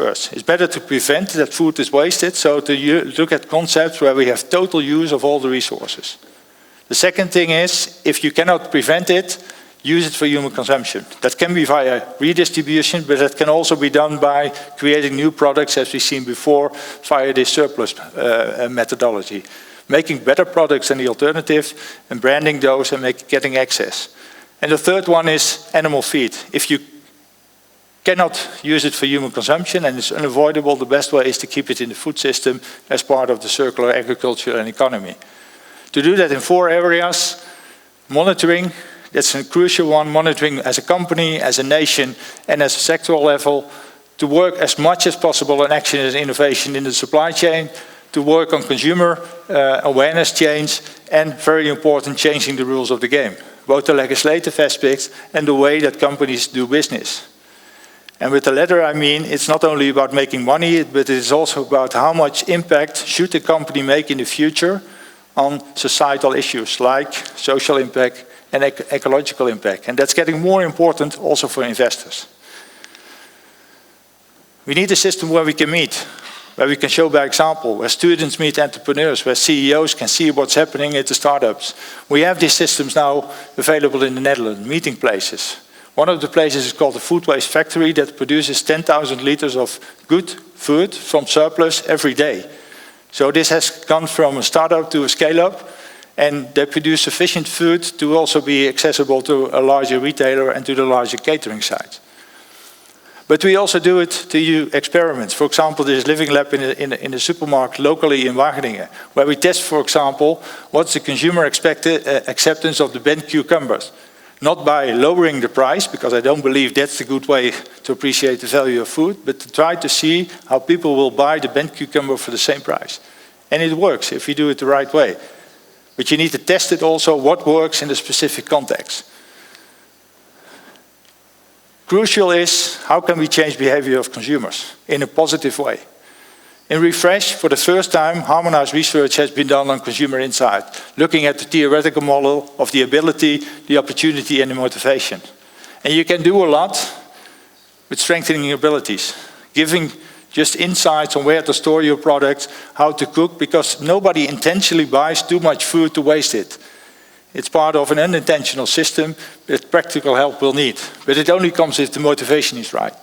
first. It's better to prevent that food is wasted, so to look at concepts where we have total use of all the resources. The second thing is, if you cannot prevent it, use it for human consumption. That can be via redistribution, but that can also be done by creating new products, as we've seen before, via this surplus methodology. Making better products than the alternative and branding those and getting access. And the third one is animal feed. If you cannot use it for human consumption and it's unavoidable, the best way is to keep it in the food system as part of the circular agriculture and economy. To do that in 4 areas: monitoring, that's a crucial one, monitoring as a company, as a nation, and as a sectoral level, to work as much as possible on action and innovation in the supply chain, to work on consumer awareness change, and very important, changing the rules of the game, both the legislative aspects and the way that companies do business. And with the latter, I mean, it's not only about making money, but it is also about how much impact should the company make in the future on societal issues like social impact and ecological impact. And that's getting more important also for investors. We need a system where we can meet, where we can show by example, where students meet entrepreneurs, where CEOs can see what's happening at the startups. We have these systems now available in the Netherlands, meeting places. One of the places is called the Food Waste Factory that produces 10,000 liters of good food from surplus every day. So this has gone from a startup to a scale-up, and they produce sufficient food to also be accessible to a larger retailer and to the larger catering sites. But we also do it to do experiments. For example, this Living Lab in a supermarket locally in Wageningen, where we test, for example, what's the consumer acceptance of the bent cucumbers. Not by lowering the price, because I don't believe that's the good way to appreciate the value of food, but to try to see how people will buy the bent cucumber for the same price. And it works if you do it the right way. But you need to test it also, what works in the specific context. Crucial is, how can we change behavior of consumers in a positive way? In Refresh, for the first time, harmonized research has been done on consumer insight, looking at the theoretical model of the ability, the opportunity, and the motivation. And you can do a lot with strengthening your abilities, giving just insights on where to store your products, how to cook, because nobody intentionally buys too much food to waste it. It's part of an unintentional system that practical help will need, but it only comes if the motivation is right.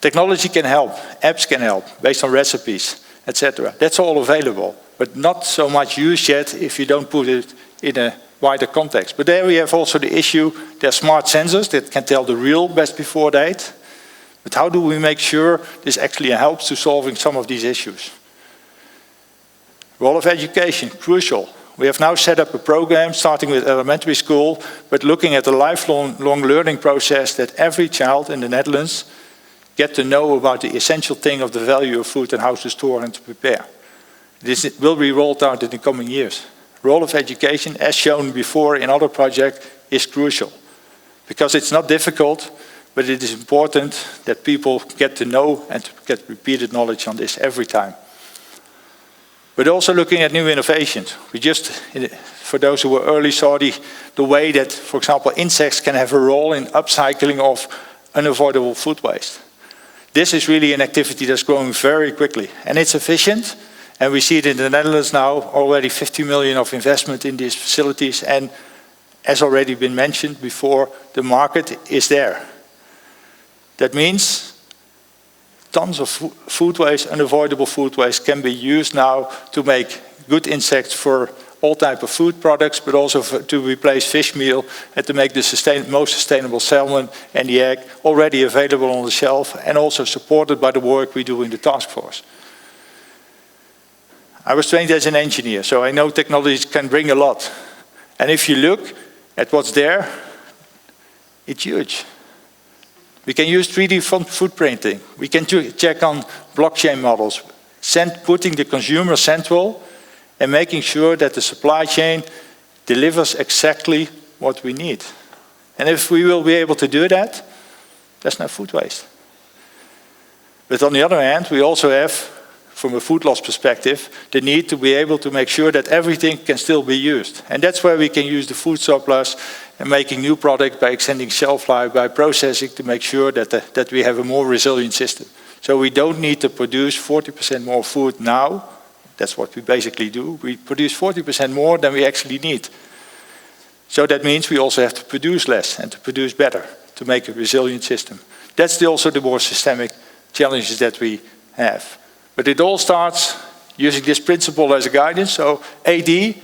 Technology can help, apps can help, based on recipes, etc. That's all available, but not so much used yet if you don't put it in a wider context. But there we have also the issue, there are smart sensors that can tell the real best before date, but how do we make sure this actually helps to solving some of these issues? Role of education, crucial. We have now set up a program starting with elementary school, but looking at the lifelong learning process that every child in the Netherlands get to know about the essential thing of the value of food and how to store and to prepare. This will be rolled out in the coming years. Role of education, as shown before in other projects, is crucial. Because it's not difficult, but it is important that people get to know and to get repeated knowledge on this every time. But also looking at new innovations. We just, for those who were early, saw the way that, for example, insects can have a role in upcycling of unavoidable food waste. This is really an activity that's growing very quickly, and it's efficient, and we see it in the Netherlands now, already 50 million of investment in these facilities, and as already been mentioned before, the market is there. That means tons of food waste, unavoidable food waste, can be used now to make good insects for all types of food products, but also to replace fish meal and to make the most sustainable salmon and the egg already available on the shelf, and also supported by the work we do in the task force. I was trained as an engineer, so I know technologies can bring a lot. And if you look at what's there, it's huge. We can use 3D footprinting. We can check on blockchain models, putting the consumer central and making sure that the supply chain delivers exactly what we need. And if we will be able to do that, there's no food waste. But on the other hand, we also have, from a food loss perspective, the need to be able to make sure that everything can still be used. And that's where we can use the food surplus and making new products by extending shelf life, by processing to make sure that we have a more resilient system. So we don't need to produce 40% more food now. That's what we basically do. We produce 40% more than we actually need. So that means we also have to produce less and to produce better to make a resilient system. That's also the more systemic challenges that we have. But it all starts using this principle as a guidance. So AD,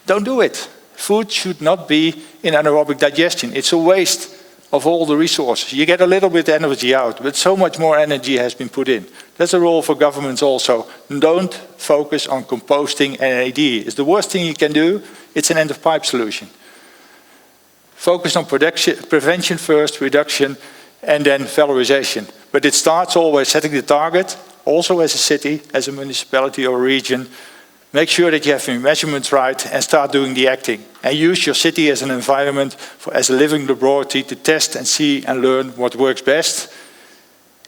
don't do it. Food should not be in anaerobic digestion. It's a waste of all the resources. You get a little bit energy out, but so much more energy has been put in. That's a role for governments also. Don't focus on composting and AD. It's the worst thing you can do. It's an end-of-pipe solution. Focus on prevention first, reduction, and then valorization. But it starts always setting the target, also as a city, as a municipality or a region. Make sure that you have your measurements right and start doing the acting. And use your city as an environment, as a living laboratory to test and see and learn what works best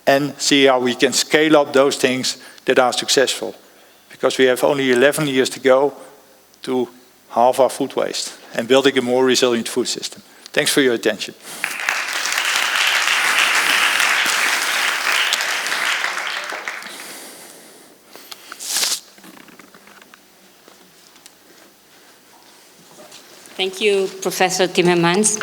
and see how we can scale up those things that are successful. Because we have only 11 years to go to halve our food waste and building a more resilient food system. Thanks for your attention. Thank you, Professor Timmermans.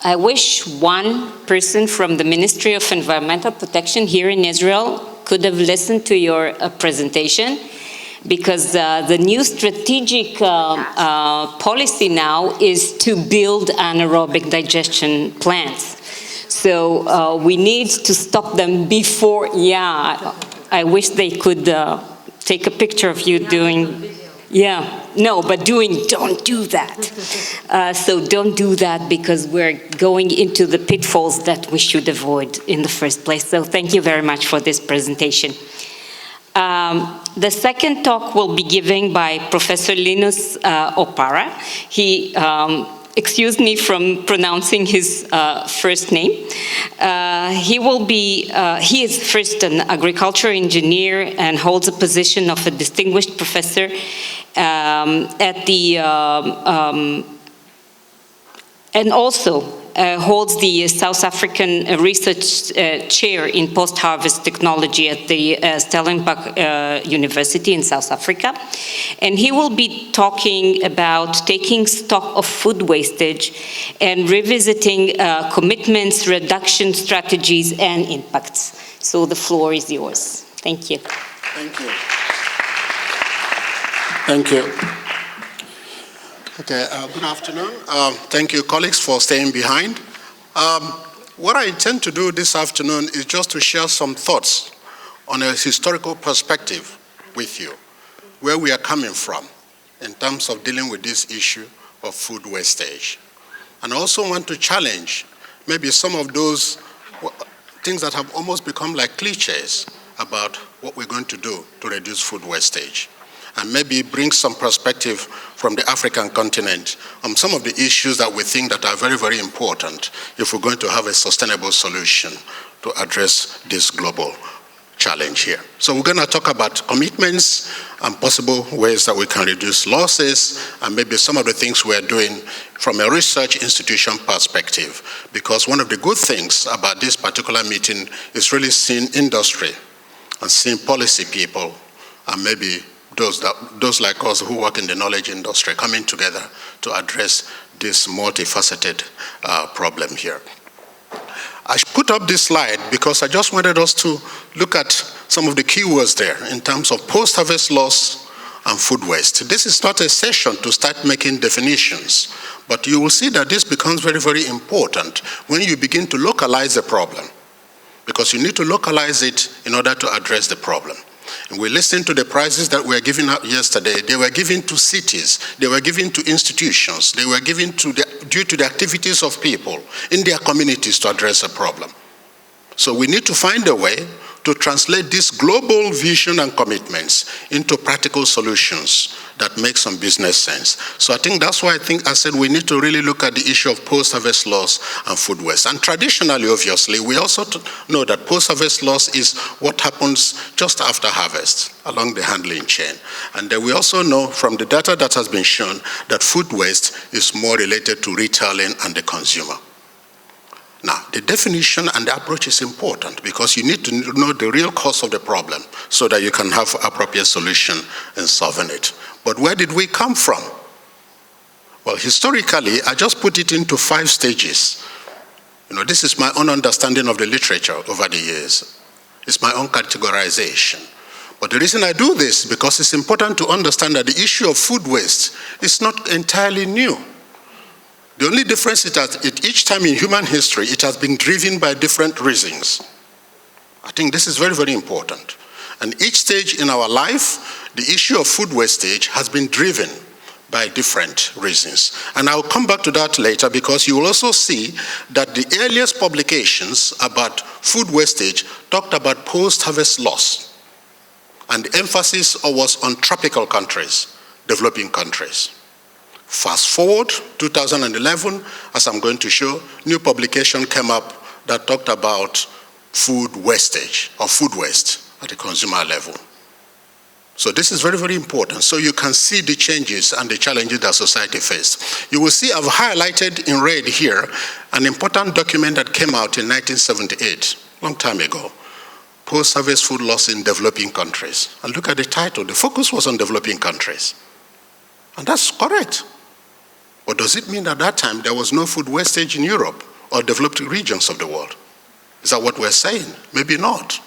I wish one person from the Ministry of Environmental Protection here in Israel could have listened to your presentation, because the new strategic policy now is to build anaerobic digestion plants. So we need to stop them before, I wish they could take a picture of you doing, don't do that. So don't do that, because we're going into the pitfalls that we should avoid in the first place. So thank you very much for this presentation. The second talk will be given by Professor Linus Opara. He excuse me from pronouncing his first name. He is first an agriculture engineer and holds a position of a distinguished professor at the, and also holds the South African Research Chair in Post-Harvest Technology at the Stellenbosch University in South Africa. And he will be talking about taking stock of food wastage and revisiting commitments, reduction strategies, and impacts. So the floor is yours. Thank you. Thank you. Thank you. Okay, good afternoon. Thank you, colleagues, for staying behind. What I intend to do this afternoon is just to share some thoughts on a historical perspective with you, where we are coming from in terms of dealing with this issue of food wastage. And I also want to challenge maybe some of those things that have almost become like cliches about what we're going to do to reduce food wastage, and maybe bring some perspective from the African continent on some of the issues that we think that are very, very important if we're going to have a sustainable solution to address this global challenge here. So we're going to talk about commitments and possible ways that we can reduce losses, and maybe some of the things we're doing from a research institution perspective. Because one of the good things about this particular meeting is really seeing industry and seeing policy people and maybe those like us who work in the knowledge industry coming together to address this multifaceted problem here. I put up this slide because I just wanted us to look at some of the keywords there in terms of post-harvest loss and food waste. This is not a session to start making definitions, but you will see that this becomes very, very important when you begin to localize the problem, because you need to localize it in order to address the problem. And we listened to the prizes that were given out yesterday. They were given to cities, they were given to institutions, they were given due to the activities of people in their communities to address a problem. So we need to find a way to translate this global vision and commitments into practical solutions that make some business sense. So I think that's why I said we need to really look at the issue of post-harvest loss and food waste. And traditionally, obviously, we also know that post-harvest loss is what happens just after harvest along the handling chain. And then we also know from the data that has been shown that food waste is more related to retailing and the consumer. Now, the definition and the approach is important because you need to know the real cause of the problem so that you can have appropriate solution in solving it. But where did we come from? Well, historically, I just put it into 5 stages. This is my own understanding of the literature over the years. It's my own categorization. But the reason I do this is because it's important to understand that the issue of food waste is not entirely new. The only difference is that each time in human history, it has been driven by different reasons. I think this is very, very important. And each stage in our life, the issue of food wastage has been driven by different reasons. And I'll come back to that later because you will also see that the earliest publications about food wastage talked about post-harvest loss. And the emphasis was on tropical countries, developing countries. Fast forward, 2011, as I'm going to show, new publication came up that talked about food wastage or food waste at the consumer level. So this is very, very important. So you can see the changes and the challenges that society faced. You will see I've highlighted in red here an important document that came out in 1978, long time ago, Post-Harvest Food Loss in Developing Countries. And look at the title. The focus was on developing countries. And that's correct. But does it mean at that time there was no food wastage in Europe or developed regions of the world? Is that what we're saying? Maybe not.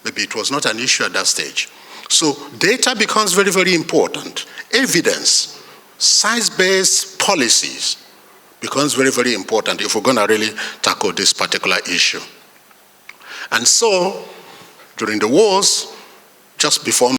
Maybe it was not an issue at that stage. So data becomes very, very important. Evidence, science-based policies becomes very, very important if we're going to really tackle this particular issue. And so, during the wars, just before